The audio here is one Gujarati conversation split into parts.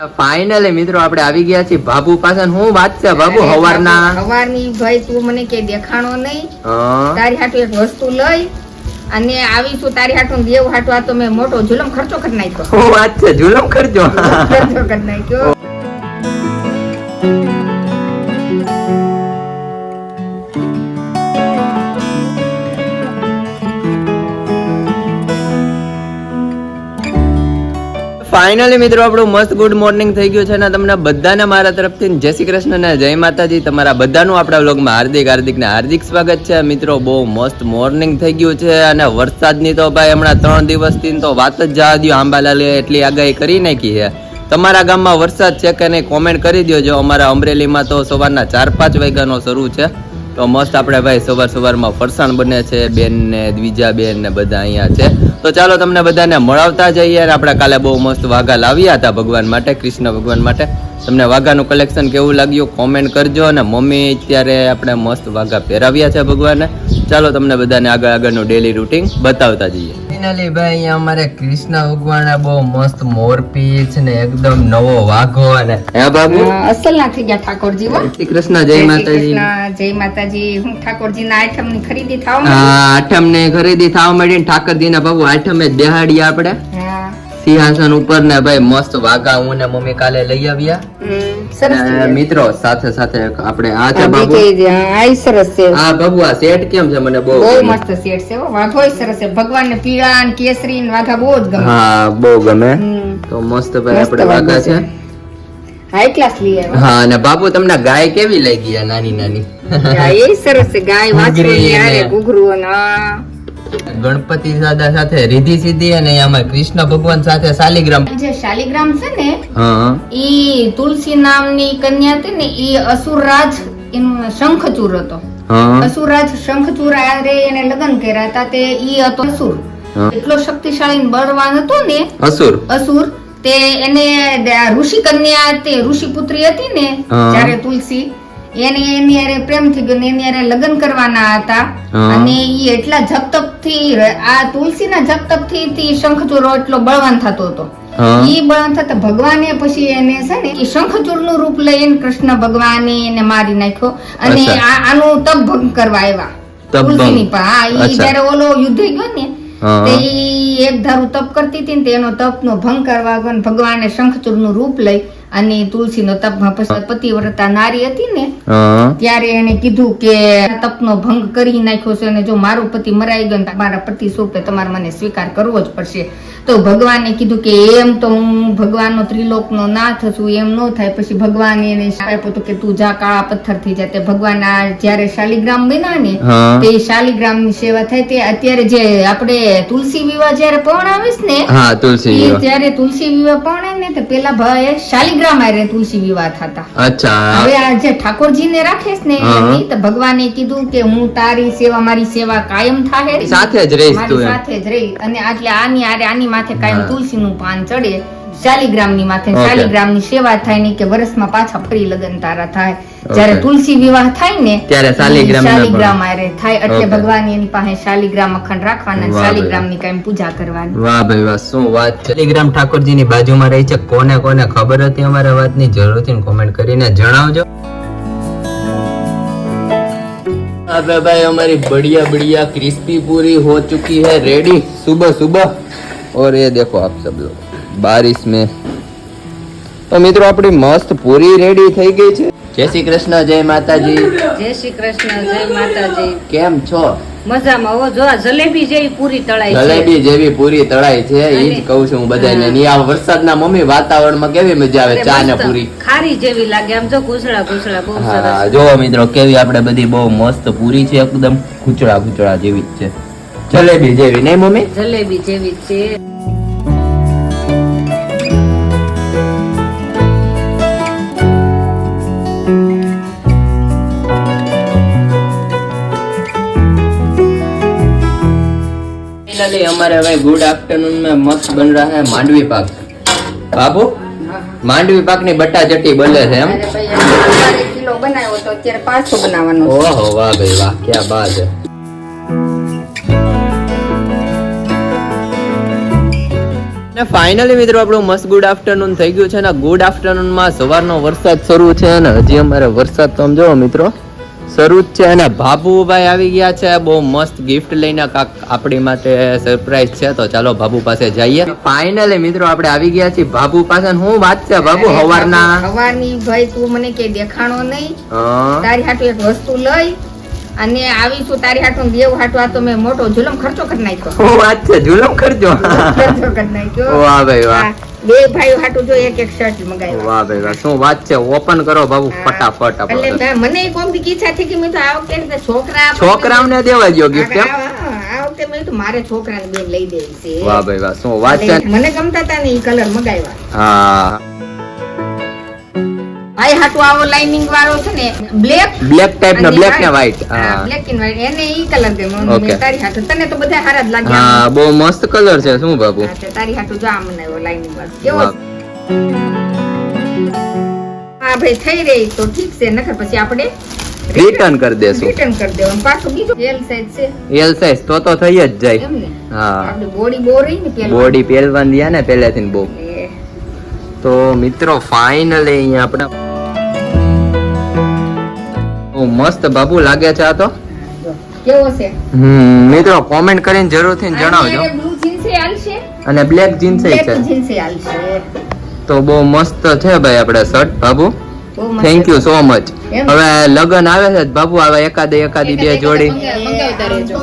ફાઇનલી મિત્રો આપણે આવી ગયા છીએ બાબુ પાસે. હું વાત છે બાબુ સવારની ભાઈ તું મને કે દેખાણો નહીં, તારી હાટુ એક વસ્તુ લઈ અને આવીશું તારી હાટુ દેવ હાટુ. આ તો મેં મોટો જુલમ ખર્ચો કરી નાખ્યો. હું વાત છે જુલમ ખર્ચો કરી નાખ્યો. ફાઇનલી મિત્રો આપણું મસ્ત ગુડ મોર્નિંગ થઈ ગયું છે ને તમને બધાને મારા તરફથી જય શ્રી કૃષ્ણ ને જય માતાજી. તમારા બધાનું આપણા વ્લોગમાં હાર્દિક સ્વાગત છે. મિત્રો બહુ મસ્ત મોર્નિંગ થઈ ગયું છે અને વરસાદની તો ભાઈ હમણાં 3 દિવસથી તો વાત જ જવા દો. આંબાલાલે એટલી આગાહી કરી નાખી છે. તમારા ગામમાં વરસાદ છે કે નહીં કોમેન્ટ કરી દો. જો અમારા અમરેલીમાં તો સવારના 4-5 વાગ્યાનો શરૂ છે. તો મસ્ત આપણે ભાઈ સવારમાં ફરસાણ બને છે. બેન ને દ્વિજા બેન ને બધા અહીંયા છે. તો ચાલો તમને બધાને મળાવતા જઈએ. આપણે કાલે બહુ મસ્ત વાઘા લાવ્યા હતા ભગવાન માટે, કૃષ્ણ ભગવાન માટે. તમને વાઘાનું કલેક્શન કેવું લાગ્યું કોમેન્ટ કરજો. અને મમ્મી અત્યારે આપણે મસ્ત વાઘા પહેરાવ્યા છે ભગવાનને. ચાલો તમને બધાને આગળનું ડેલી રૂટીન બતાવતા જઈએ. ફાઇનલી ભાઈ અહીંયા અમારે કૃષ્ણ ભગવાન બહુ મસ્ત મોરપીંછ ને એકદમ નવો વાઘો અને હે બાબુ અસલ ના થઈ ગયા ઠાકોરજી. શ્રી કૃષ્ણ જય માતાજી. જય માતાજી. હું ઠાકોરજી ના આઠમ ની ખરીદી થાવ આઠમ ને ખરીદી થાવ મળી. ઠાકરજી ના બાબુ આઠમે દેહાડી આપણે સિંહાસન ઉપર ને ભાઈ મસ્ત વાઘા હું ને મમ્મી કાલે લઈ આવ્યા. મિત્રો સાથે આપણે આ છે બાબુ. સરસ છે આ બાબુ આ સેટ કેમ છે? મને બહુ મસ્ત સેટ છે. વાઘો સરસ છે. ભગવાન ને પીળા અને કેસરી ને વાઘા બહુ જ ગમે. હા બહુ ગમે. તો મસ્ત ભાઈ આપણે વાઘા છે હાઈ ક્લાસ લઈ આવ્યા. હા અને બાબુ તમને ગાય કેવી લાગી? નાની ગાય એ સરસ છે. ગાય વાછડી યારે ઘૂઘરું અને ગણપતિ દાદા સાથે રીધી સીધી અને આમાં કૃષ્ણ ભગવાન સાથે શાલિગ્રામ. જે શાલિગ્રામ છે ને ઈ તુલસી નામની કન્યા હતી ને, ઈ અસુરરાજ એનો શંખચૂર હતો. અસુરરાજ શંખચૂર આરે એને લગ્ન કર્યા હતા. તે ઈ હતો અસુર. એટલો શક્તિશાળી બળવાન હતો ને અસુર તે એને ઋષિ કન્યા તે ઋષિ પુત્રી હતી ને, જ્યારે તુલસી એની હારે પ્રેમ થઈ ગયો ને એની હારે લગ્ન કરવાના હતા. અને ઈ એટલા જપ-તપ થી આ તુલસીના જપ-તપ થી શંખચૂર એટલો બળવાન થતો હતો. ઈ બળવાન થતા ભગવાને પછી એને છે ને શંખચૂર નું રૂપ લઈને કૃષ્ણ ભગવાને એને મારી નાખ્યો. અને આનું તપ ભંગ કરવા આવ્યા તુલસીની પાસે. ઈ જયારે ઓલો યુદ્ધ ગયો ને તે એક ધારું તપ કરતી હતી ને તેનો તપ નો ભંગ કરવા ભગવાને શંખચૂર નું રૂપ લઈ અને તુલસી નો તપ પતિવ્રતા નારી હતી ને ત્યારે એને કીધું કે તપ નો ભંગ કરી નાખ્યો છે અને જો મારો પતિ મરાઈ ગયો ને મારા પતિ સ્વરૂપે તમારે મને સ્વીકાર કરવો જ પડશે. તો ભગવાને કીધું કે એમ તો હું ભગવાનનો ત્રિલોક નો નાથ છું, એમ ન થાય. પછી ભગવાને એને આપ્યો તો કે તું જા કાળા પથ્થર થઈ જાય. તે ભગવાન જયારે શાલિગ્રામ બન્યા ને તે શાલિગ્રામ ની સેવા થાય. તે અત્યારે જે આપણે તુલસી વિવાહ જયારે પરણાવીશ ને ત્યારે તુલસી વિવાહ પરણાય ને તો પેલા ભાઈ શાલિગ્રામ આરે તુલસી વિવાહ થતા. હવે આ જે ઠાકોરજી ને રાખેશ ને તો ભગવાને કીધું કે હું તારી સેવા મારી સેવા કાયમ થાય સાથે જ રહીશ, મારી સાથે જ રહી. અને એટલે આની માથે કાયમ તુલસી નું પાન ચડે શાલિગ્રામ ની માથે. શાલિગ્રામ ની સેવા થાય ને કે વર્ષમાં પાછા ફરી લગ્ન તારા થાય. જયારે તુલસી વિવાહ થાય ને ત્યારે શાલિગ્રામ આરે થાય. એટલે ભગવાન એની પાસે શાલિગ્રામ અખંડ રાખવાના, શાલિગ્રામ ની કાયમ પૂજા કરવાની. વાહ ભાઈ વાહ, શું વાત છે. શાલિગ્રામ ઠાકોરજી ની બાજુમાં રહી છે. કોને ખબર હતી અમારા વાત ની જરૂરથી કોમેન્ટ કરીને જણાવજો. अबे भाई हमारी बढ़िया क्रिस्पी पूरी हो चुकी है रेडी सुबह और ये देखो आप सब लोग बारिश में. तो મિત્રો આપણી મસ્ત પૂરી રેડી થઈ ગઈ છે. જય શ્રી કૃષ્ણ જય માતાજી. જય શ્રી કૃષ્ણ જય માતાજી. કેમ છો? મજામાં. હો જો આ જલેબી જેવી પૂરી તળાઈ છે. જલેબી જેવી પૂરી તળાઈ છે. એ જ કહું છું હું બધાને. ની આ વરસાદના મમ્મી વાતાવરણમાં કેવી મજા આવે ચા ને પૂરી ખારી જેવી લાગે. આમ જો કુસળા બહુ સરસ. જો મિત્રો કેવી આપણે બધી બહુ મસ્ત પૂરી છે. એકદમ કુચડા જેવી જ છે. જલેબી જેવી નહીં મમ્મી? જલેબી જેવી છે. हमारे भाई गुड आफ्टरनून में मस्त बन रहा है मांडवी पाक. बाबू मांडवी पाक ની બટ્ટા ચટ્ટી બને છે એમ? કિલો બનાવ્યો તો અત્યારે 500 બનાવવાનો. ઓહો વાહ ભાઈ વાહ, ક્યાં બાત છે. ફાઇનલી મિત્રો આપણું મસ્ત ગુડ આફ્ટરનૂન થઈ ગયું છે ને ગુડ આફ્ટરનૂન માં સવારનો વરસાદ શરૂ છે ને હજી અમારે વરસાદ તો જો મિત્રો શરૂ જ છે અને બાબુભાઈ આવી ગયા છે બહુ મસ્ત ગિફ્ટ લઈને કાક આપણી માટે સરપ્રાઈઝ છે તો ચાલો બાબુ પાસે જઈએ ફાઇનલી મિત્રો આપણે આવી ગયા છીએ બાબુ પાસે શું વાત છે બાબુ હવારની ભાઈ તું મને કે દેખાણો નહીં તારી હાટુ એક વસ્તુ લઈ અને આવીશું તારી હાટુ દેવ હાટુ આ તો મેં મોટો જુલમ ખર્ચો કરી નાખ્યો શું વાત છે જુલમ ખર્ચો કરી નાખ્યો વાહ ભાઈ વાહ બે ભાઈઓ હાટુ જો એક શર્ટ મંગાવ્યો વાહ ભાઈ વાહ શું વાત છે ઓપન કરો બાબુ ફટાફટ એટલે મને કોમ દી ઈચ્છા થઈ કે મેં તો આ વખતે છોકરાઓને દેવા જો ગિફ્ટ આ વખતે મેં તો મારે છોકરાને બેન લઈ દેવી છે વાહ ભાઈ વાહ શું વાત છે મને ગમતા હતા ને ઈ કલર મંગાવ્યા હા ભાઈ હાટુ આવો લાઇનિંગ વાળો છે ને બ્લેક ટાઈપ નો બ્લેક ને વ્હાઈટ બ્લેક એન્ડ વ્હાઈટ એને ઈ કલર ગમે મને તારી હાટુ તને તો બધા હારા જ લાગ્યા હા બહુ મસ્ત કલર છે શું બાબુ તારી હાટુ જો આ મને લાઇનિંગ વાળો કેવો હા ભાઈ થઈ રહી તો ઠીક છે નકર પછી આપણે રિટર્ન કરી દેશું પાછું બીજું એલ સાઈઝ છે એલ સાઈઝ તો થઈ જ જાય હા આપણી બોડી બહુ રહી ને પેલા બોડી પહેલવાન દિયા ને પહેલેથી બહુ તો મિત્રો ફાઇનલી અહીંયા આપણે મસ્ત બાબુ લાગે છે આ તો કેવો છે મિત્રો કોમેન્ટ કરીને જરૂરથી જણાવજો બ્લુ જીન્સ આલશે અને બ્લેક જીન્સ છે જીન્સ આલશે તો બહુ મસ્ત છે ભાઈ આપણે shirt Babu thank you so much હવે લગન આવે છે બાબુ હવે એકાદી બે જોડી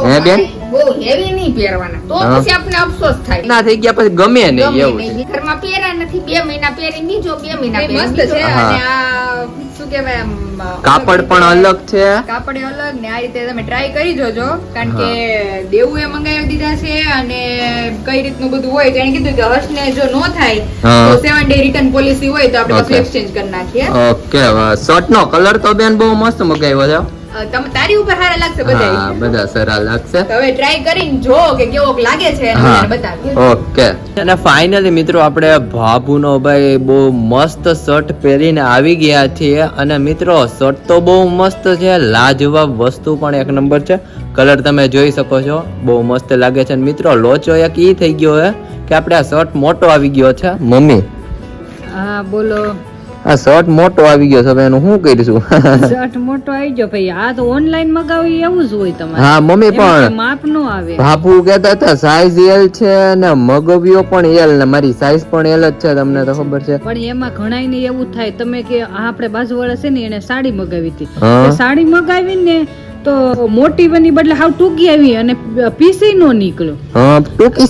હે બેન બહુ હેવી નહીં પહેરવાના તો પછી આપણે અફસોસ થાય ના થઈ ગયા પછી ગમે નહીં એવું છે ઘરમાં પહેર્યા નથી 2 મહિના પહેરી બીજો 2 મહિના પહેરી મસ્ત છે અને આ શું કહેવાય કાપડ પણ અલગ છે કાપડ અલગ ને આ રીતે તમે ટ્રાય કરી જોજો કારણ કે દેવું એ મંગાવી દીધા છે અને કઈ રીતનું બધું હોય તો એને કીધું કે હર્ષને જો નો થાય તો 7 ડે રિટર્ન પોલિસી હોય તો આપણે એક્સચેન્જ કરી નાખીએ ઓકે શર્ટ નો કલર તો બેન બહુ મસ્ત મગાવ્યો છે તમે તારી ઉપર સારા લાગશે બધા બધા સારા લાગશે હવે ટ્રાય કરીને જો કે કેવો લાગે છે અને મને બતાવી ઓકે અને ફાઇનલી મિત્રો આપણે બાબુનો ભાઈ બહુ મસ્ત શર્ટ પહેરીને આવી ગયા છીએ અને મિત્રો શર્ટ તો બહુ મસ્ત છે લાજવાબ વસ્તુ પણ એક નંબર છે કલર તમે જોઈ શકો છો બહુ મસ્ત લાગે છે મિત્રો લોચો એક ઈ થઈ ગયો હે કે આપણે આ શર્ટ મોટો આવી ગયો છે મમ્મી હા બોલો આ શર્ટ મોટો આવી ગયો છે એનું શું કરીશું શર્ટ મોટો આવી ગયો ભાઈ આ તો ઓનલાઈન મગાવી એવું જ હોય તમારે હા મમ્મી પણ માપ નો આવે બાપુ કહેતા હતા સાઈઝ એલ છે ને મગવ્યો પણ એલ ને મારી સાઈઝ પણ એલ જ છે તમને તો ખબર છે પણ એમાં ઘણાય ને એવું થાય તમે કે આપણે બાજુવાળા છે ને એને સાડી મગાવી હતી સાડી મગાવી ને તો મોટી બની બદલે હાવ ટૂંકી આવી અને પીસી નો નીકળ્યો ટૂંકી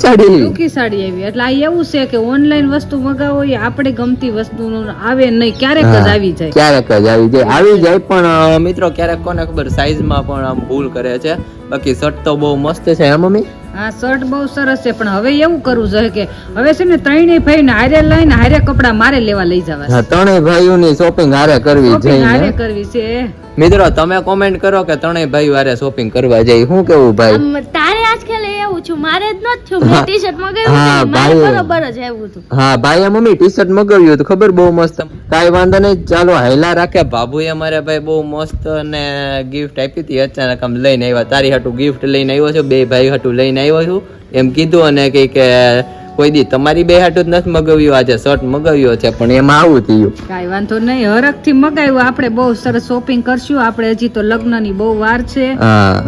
સાડી આવી એટલે આ એવું છે કે ઓનલાઈન વસ્તુ મગાવો એ આપણે ગમતી વસ્તુ આવે નહીં ક્યારેક જ આવી જાય આવી જાય પણ મિત્રો ક્યારેક કોને ખબર સાઈઝ માં પણ આમ ભૂલ કરે છે બાકી શર્ટ તો બહુ મસ્ત છે હે મમ્મી હા શર્ટ બહુ સરસ છે પણ હવે એવું કરવું જોઈએ કે હવે છે ને ત્રણેય ભાઈ ને હારે લઈને હારે કપડા મારે લેવા લઈ જવા ત્રણેય ભાઈઓની શોપિંગ હારે કરવી છે મિત્રો તમે કોમેન્ટ કરો કે ત્રણેય ભાઈ વારે શોપિંગ કરવા જાય શું કેવું ભાઈ તારે આજકાલ એવું છું મારે જ ન થયું મેં ટી-શર્ટ મગાવ્યું મારે બરોબર જ આવ્યું હતું હા ભાઈએ મમ્મી ટી-શર્ટ મગાવ્યું હતું ખબર બહુ મસ્ત કાઈ વાંધો નહીં ચાલો હાઈલા રાખે બાબુએ અમારે ભાઈ બહુ મસ્ત અને ગિફ્ટ આપી હતી અચાનક આમ લઈને આવ્યા તારી હાટુ ગિફ્ટ લઈને આવ્યો છું બે ભાઈ હાટુ લઈને આવ્યો છું એમ કીધું અને કે કોઈ દી તમારી બે હાટુ જ નથી મગાવ્યું આજે શર્ટ મગાવ્યો છે પણ એમાં આવું થયું કાઈ વાંધો નહીં હરખ થી મગાવ્યું આપણે બહુ સરસ શોપિંગ કરશું આપણે હજી તો લગ્ન ની બહુ વાર છે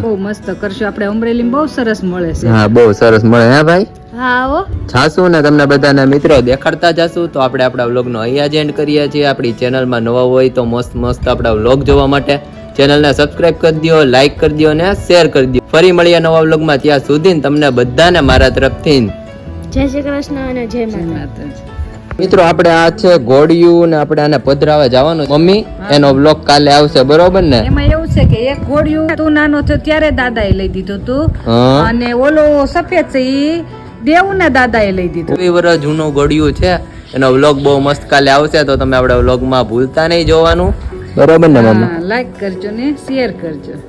બહુ મસ્ત કરશું આપણે અમરેલી બહુ સરસ મળે છે હા બહુ સરસ મળે હે ભાઈ હા હો જાશું ને તમને બધાને મિત્રો દેખાડતા જાશું તો આપણે આપણા વ્લોગ નો અહીંયા જ એન્ડ કરીએ છીએ આપણી ચેનલમાં નવા હોય તો મસ્ત મસ્ત આપણા વ્લોગ જોવા માટે ચેનલને સબસ્ક્રાઇબ કરી દો લાઈક કરી દો અને શેર કરી દો ફરી મળીએ નવા વ્લોગમાં ત્યાં સુધી તમને બધાને મારા તરફથી જય શ્રી કૃષ્ણ અને જય માતા મિત્રો આપણે આ છે ઘોડિયું ને આપણે આને પધરાવા જવાનું મમ્મી એનો બ્લોગ કાલે આવશે બરોબર ને એમાં એવું છે કે એક ઘોડિયું તું નાનો થયો ત્યારે દાદાએ લઈ દીધું તું અને ઓલો સફેદ છે ઈ દેવના દાદાએ લઈ દીધું 2 વર્ષ જૂનું ઘોડિયું છે એનો વ્લોગ બહુ મસ્ત કાલે આવશે તો તમે આપણા વ્લોગમાં ભૂલતા નહીં જોવાનું બરોબર ને મમ્મી લાઈક કરજો ને શેર કરજો